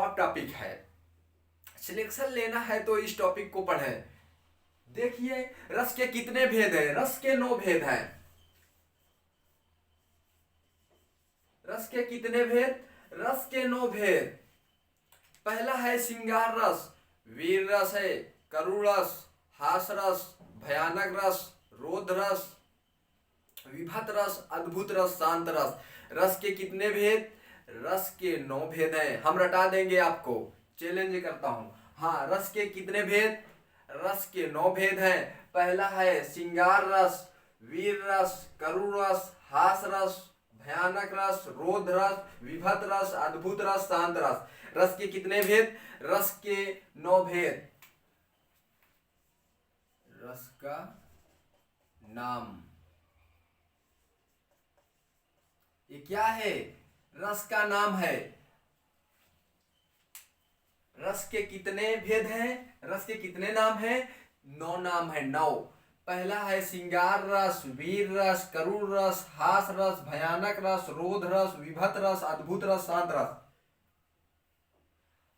Tough topic है, selection लेना है तो इस टॉपिक को पढ़ें। देखिए रस के कितने भेद हैं, रस के 9 भेद हैं। रस के कितने भेद, रस के 9 भेद। पहला है श्रृंगार रस, वीर रस है, करुण रस, हास रस, भयानक रस, रोध रस, विभत रस, अद्भुत रस, शांत रस। रस के कितने भेद, रस के 9 भेद हैं। हम रटा देंगे आपको, चैलेंज करता हूं। हाँ, रस के कितने भेद, रस के 9 भेद हैं। पहला है श्रृंगार रस, वीर रस, करुण रस, हास रस, भयानक रस, रोध रस, विभत रस, अद्भुत रस, शांत रस। रस के कितने भेद, रस के 9 भेद। रस का नाम, ये क्या है, रस का नाम है। रस के कितने भेद हैं, रस के कितने नाम हैं, 9 नाम है, 9। पहला है श्रृंगार रस, वीर रस, करुण रस, हास रस, भयानक रस, रोध रस, विभत रस, अद्भुत रस, शांत रस।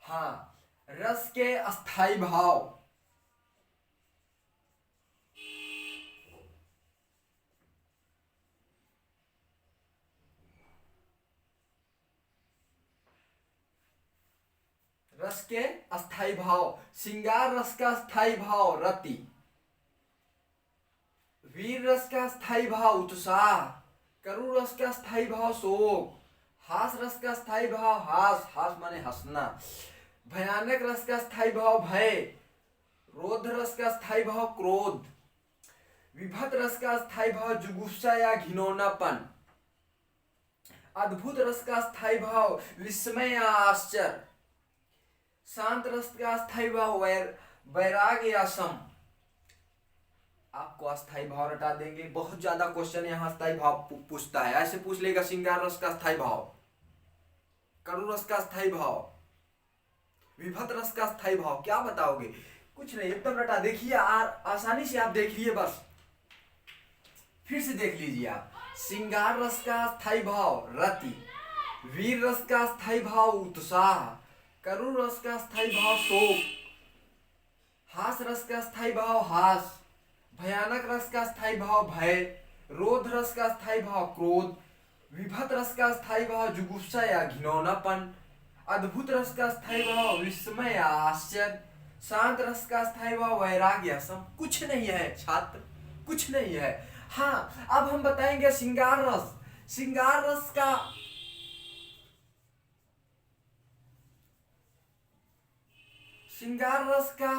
हाँ, रस के अस्थाई भाव, रस के अस्थाई भाव। श्रृंगार रस का अस्थाई भाव रति, वीर रस का स्थायी भाव उत्साह, करुण रस का स्थायी भाव शोक, हास रस का स्थायी भाव हास, हास माने हंसना, भयानक रस का स्थायी भाव भय, रोध रस का स्थायी भाव क्रोध, विभत रस का स्थायी भाव जुगुप्सा या घिनौनापन, अद्भुत रस का स्थायी भाव विस्मय या आश्चर्य, शांत रस का स्थायी भाव वैराग्य या सम। आपको अस्थाई भाव रटा देंगे, बहुत ज्यादा क्वेश्चन यहाँ अस्थाई भाव पूछता है। ऐसे पूछ लेगा श्रृंगार रस का अस्थाई भाव, करुण रस का अस्थाई भाव, विभत रस का अस्थाई भाव, क्या बताओगे, कुछ नहीं, एकदम रटा। देखिए आसानी से आप देखिए, बस फिर से देख लीजिए आप। श्रृंगार रस का अस्थाई भाव रति, वीर रस का अस्थाई भाव उत्साह, करुण रस का अस्थाई भाव शोक, हास रस का अस्थाई भाव हास, भयानक रस का स्थायी भाव भय, रोध रस का स्थायी भाव क्रोध, विभत रस का स्थायी भाव जुगुप्सा या घिनौनापन, अद्भुत रस का स्थायी भाव विस्मय या आश्चर्य, शांत रस का स्थायी भाव वैराग्य सम। कुछ नहीं है छात्र, कुछ नहीं है। हाँ, अब हम बताएंगे श्रृंगार रस। श्रृंगार रस का श्रृंगार रस का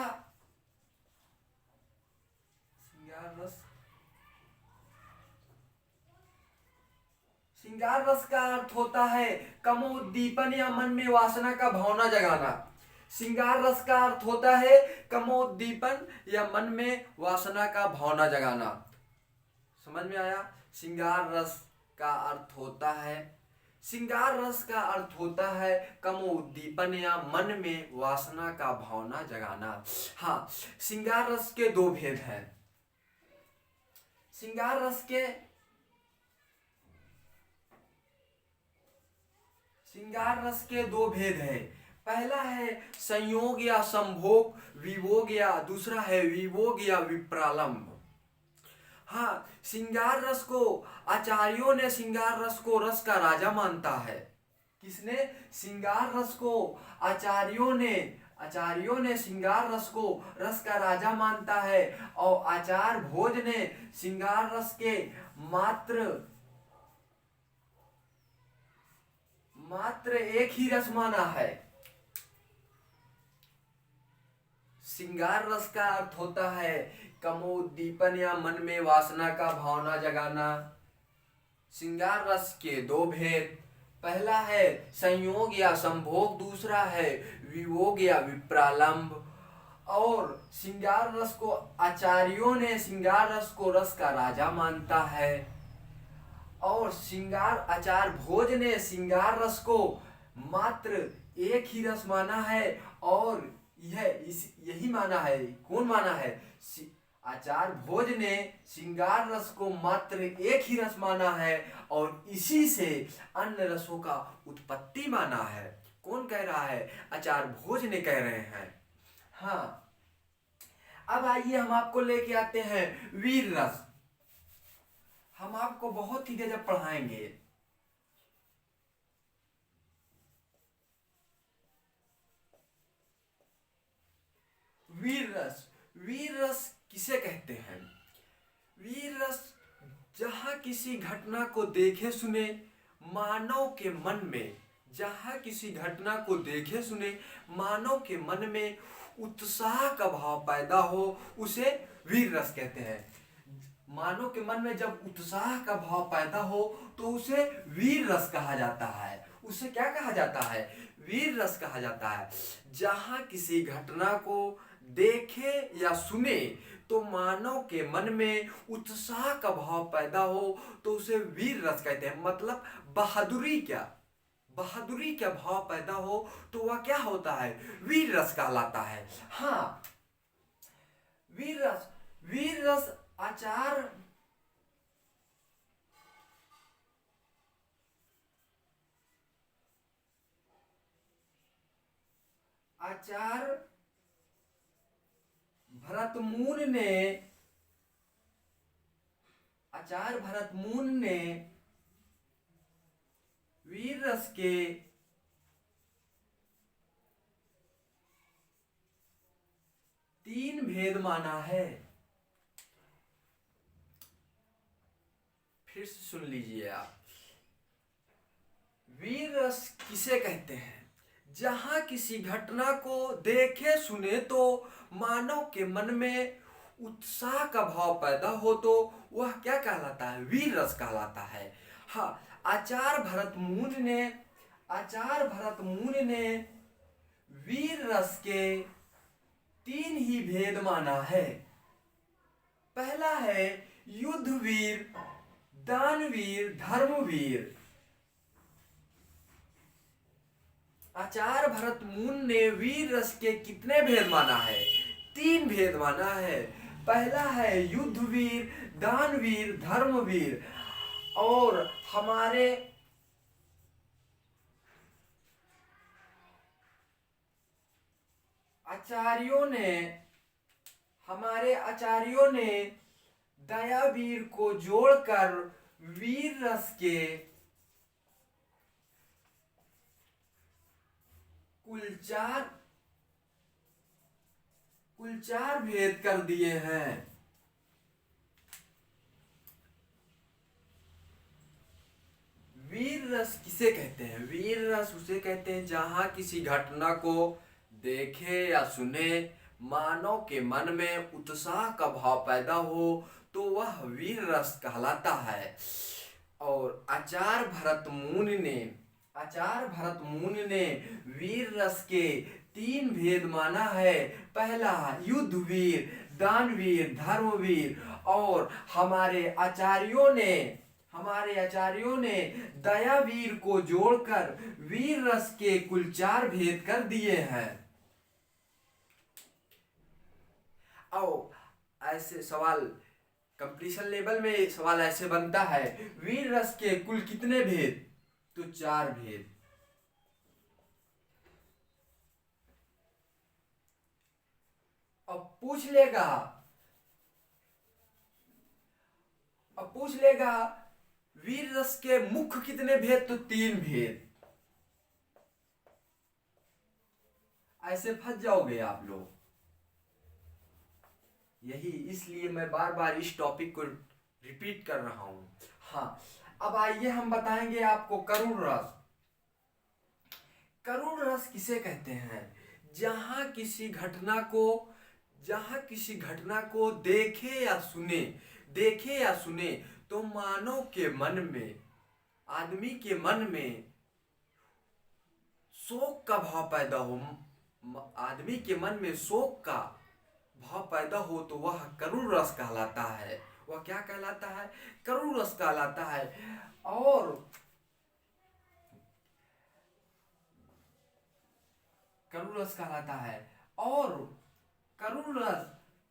श्रृंगार रस का अर्थ होता है कमोद्दीपन या मन में वासना का भावना जगाना। श्रृंगार रस का अर्थ होता है कमोद्दीपन या मन में वासना का भावना जगाना। समझ में आया? श्रृंगार रस का अर्थ होता है, श्रृंगार रस का अर्थ होता है कमोद्दीपन या मन में वासना का भावना जगाना। हाँ, श्रृंगार रस के 2 भेद हैं। श्रृंगार रस के 2 भेद है। पहला है संयोग या संभोग विभोग, या दूसरा है विभोग या विप्रालंब। हाँ, श्रृंगार रस को आचार्यों ने श्रृंगार रस को रस का राजा मानता है। किसने? श्रृंगार रस को आचार्यों ने श्रृंगार रस को रस का राजा मानता है, और आचार्य भोज ने श्रृंगार रस के मात्र एक ही रस माना है। श्रृंगार रस का अर्थ होता है कमोद्दीपन या मन में वासना का भावना जगाना। श्रृंगार रस के 2 भेद, पहला है संयोग या संभोग, दूसरा है विभोग या विप्रालंब। और श्रृंगार रस को आचार्यों ने श्रृंगार रस को रस का राजा मानता है, और आचार्य भोज ने श्रृंगार रस को मात्र एक ही रस माना है। और यही माना है, कौन माना है? आचार्य भोज ने श्रृंगार रस को मात्र एक ही रस माना है, और इसी से अन्य रसों का उत्पत्ति माना है। कौन कह रहा है? आचार्य भोज ने कह रहे हैं। हाँ, अब आइए हम आपको लेके आते हैं वीर रस। हम आपको बहुत ही गजब पढ़ाएंगे। वीर रस, वीर रस किसे कहते हैं? वीर रस जहां किसी घटना को देखे सुने मानव के मन में, जहां किसी घटना को देखे सुने मानव के मन में उत्साह का भाव पैदा हो, उसे वीर रस कहते हैं। मानव के मन में जब उत्साह का भाव पैदा हो तो उसे वीर रस कहा जाता है। उसे क्या कहा जाता है? वीर रस कहा जाता है। जहां किसी घटना को देखे या सुने तो मानव के मन में उत्साह का भाव पैदा हो तो उसे वीर रस कहते हैं। मतलब बहादुरी क्या भाव पैदा हो तो वह क्या होता है? वीर रस कहलाता है। हाँ, वीर रस आचार्य भरतमुनि ने वीर रस के 3 भेद माना है। फिर से सुन लीजिए आप। वीर रस किसे कहते हैं? जहां किसी घटना को देखे सुने तो मानव के मन में उत्साह का भाव पैदा हो तो वह क्या कहलाता है? वीर रस कहलाता है। हाँ, आचार्य भरतमुनि ने वीर रस के 3 ही भेद माना है। पहला है युद्ध वीर, दानवीर, धर्मवीर। आचार्य भरतमुनि ने वीर रस के कितने भेद माना है? 3 भेद माना है। पहला है युद्धवीर, दानवीर, धर्मवीर। और हमारे आचार्यों ने दयावीर को जोड़कर वीर रस के कुल चार भेद कर दिए हैं। वीर रस किसे कहते हैं? वीर रस उसे कहते हैं जहां किसी घटना को देखे या सुने मानव के मन में उत्साह का भाव पैदा हो तो वह वीर रस कहलाता है। और आचार्य भरतमुनि ने वीर रस के 3 भेद माना है। पहला युद्धवीर, दानवीर, धर्मवीर। और हमारे आचार्यों ने दयावीर को जोड़कर वीर रस के कुल 4 भेद कर दिए हैं। ऐसे सवाल कंपटीशन लेवल में सवाल ऐसे बनता है, वीर रस के कुल कितने भेद? तो 4 भेद। अब पूछ लेगा वीर रस के मुख्य कितने भेद? तो 3 भेद। ऐसे फंस जाओगे आप लोग। इसलिए मैं बार बार इस टॉपिक को रिपीट कर रहा हूं। हाँ, अब आइए हम बताएंगे आपको करुण रस। करुण रस किसे कहते हैं? जहां किसी घटना को देखे या सुने तो मानव के मन में, आदमी के मन में शोक का भाव पैदा हो, आदमी के मन में शोक का भाव पैदा हो तो वह करुण रस कहलाता है। वह क्या कहलाता है? करुण रस कहलाता है। और करुण रस कहलाता है। और करुण रस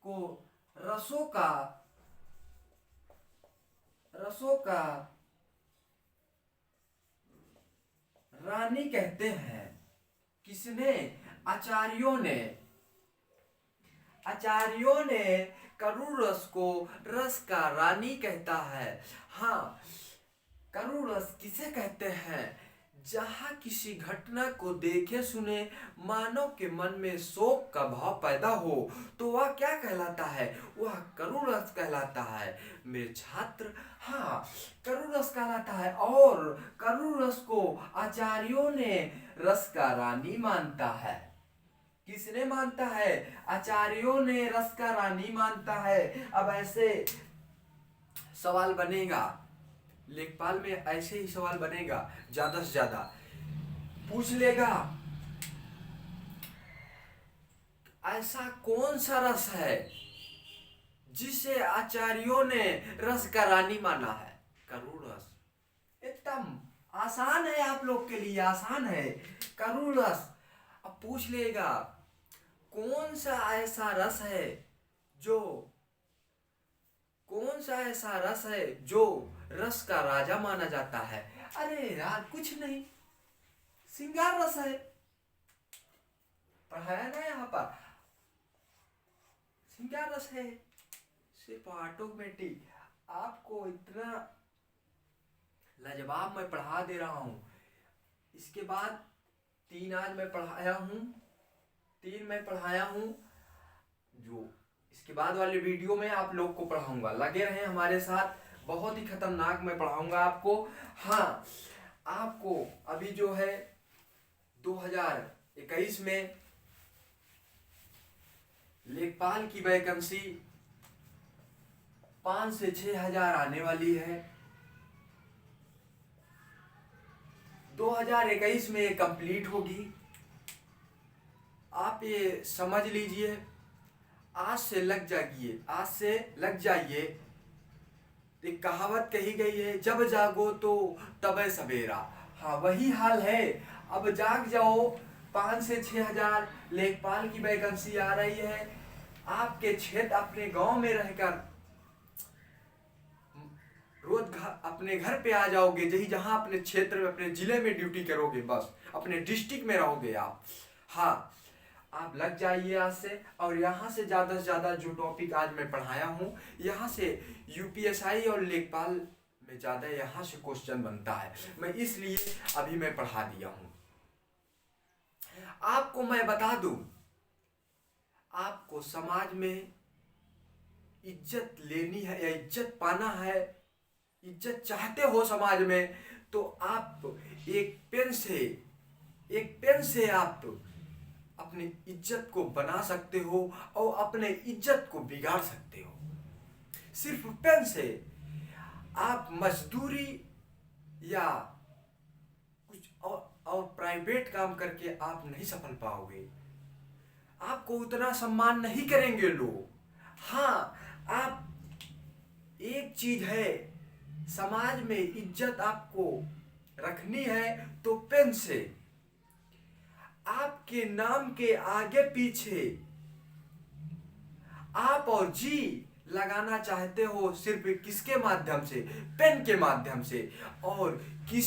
को रसों का रानी कहते हैं। किसने? आचार्यों ने करुण रस को रस का रानी कहता है। हाँ, करुण रस किसे कहते हैं? जहाँ किसी घटना को देखे सुने मानव के मन में शोक का भाव पैदा हो तो वह क्या कहलाता है? वह करुण रस कहलाता है मेरे छात्र। हाँ, करुण रस कहलाता है। और करुण रस को आचार्यों ने रस का रानी मानता है। किसने मानता है? आचार्यों ने रस का रानी मानता है। अब ऐसे सवाल बनेगा लेखपाल में, ऐसे ही सवाल बनेगा, ज्यादा से ज्यादा पूछ लेगा ऐसा कौन सा रस है जिसे आचार्यों ने रस का रानी माना है? करुण रस। एकदम आसान है, आप लोग के लिए आसान है करुण रस। अब पूछ लेगा कौन सा ऐसा रस है जो रस का राजा माना जाता है? अरे यार कुछ नहीं, श्रृंगार रस है। पढ़ाया ना यहाँ पर, श्रृंगार रस है। सिर्फ ऑटोमेटिक आपको इतना लाजवाब मैं पढ़ा दे रहा हूँ। इसके बाद 3 आज मैं पढ़ाया हूँ, जो इसके बाद वाले वीडियो में आप लोग को पढ़ाऊंगा। लगे रहें हमारे साथ, बहुत ही खतरनाक मैं पढ़ाऊंगा आपको। हाँ, आपको अभी जो है 2021 में लेखपाल की वैकेंसी 5 से 6 हजार आने वाली है। 2021 में ये कंप्लीट होगी। आप ये समझ लीजिए, आज से लग जाइए। एक कहावत कही गई है, जब जागो तो तबे सवेरा। हाँ, वही हाल है। अब जाग जाओ, 5 से 6 हजार लेखपाल की वैकेंसी आ रही है। आपके क्षेत्र, अपने गांव में रहकर रोज अपने घर पे आ जाओगे, जहाँ अपने क्षेत्र में, अपने जिले में ड्यूटी करोगे, बस अपने डिस्ट्रिक्ट में रहोगे आप। हाँ, आप लग जाइए आज से। और यहाँ से ज़्यादा जो टॉपिक आज मैं पढ़ाया हूँ, यहाँ से यूपीएसआई और लेखपाल में ज़्यादा यहाँ से क्वेश्चन बनता है। मैं इसलिए अभी मैं पढ़ा दिया हूँ। आपको मैं बता दूँ, आपको समाज में इज्जत लेनी है या इज्जत पाना है, इज्जत चाहते हो समाज में, तो आप एक पेन से आप अपनी इज्जत को बना सकते हो और अपने इज्जत को बिगाड़ सकते हो। सिर्फ पेन से आप मजदूरी या कुछ और प्राइवेट काम करके आप नहीं सफल पाओगे। आपको उतना सम्मान नहीं करेंगे लोग। हाँ, आप, एक चीज है, समाज में इज्जत आपको रखनी है तो पेन से। आपके नाम के आगे पीछे आप और जी लगाना चाहते हो सिर्फ किसके माध्यम से? पेन के माध्यम से। और किस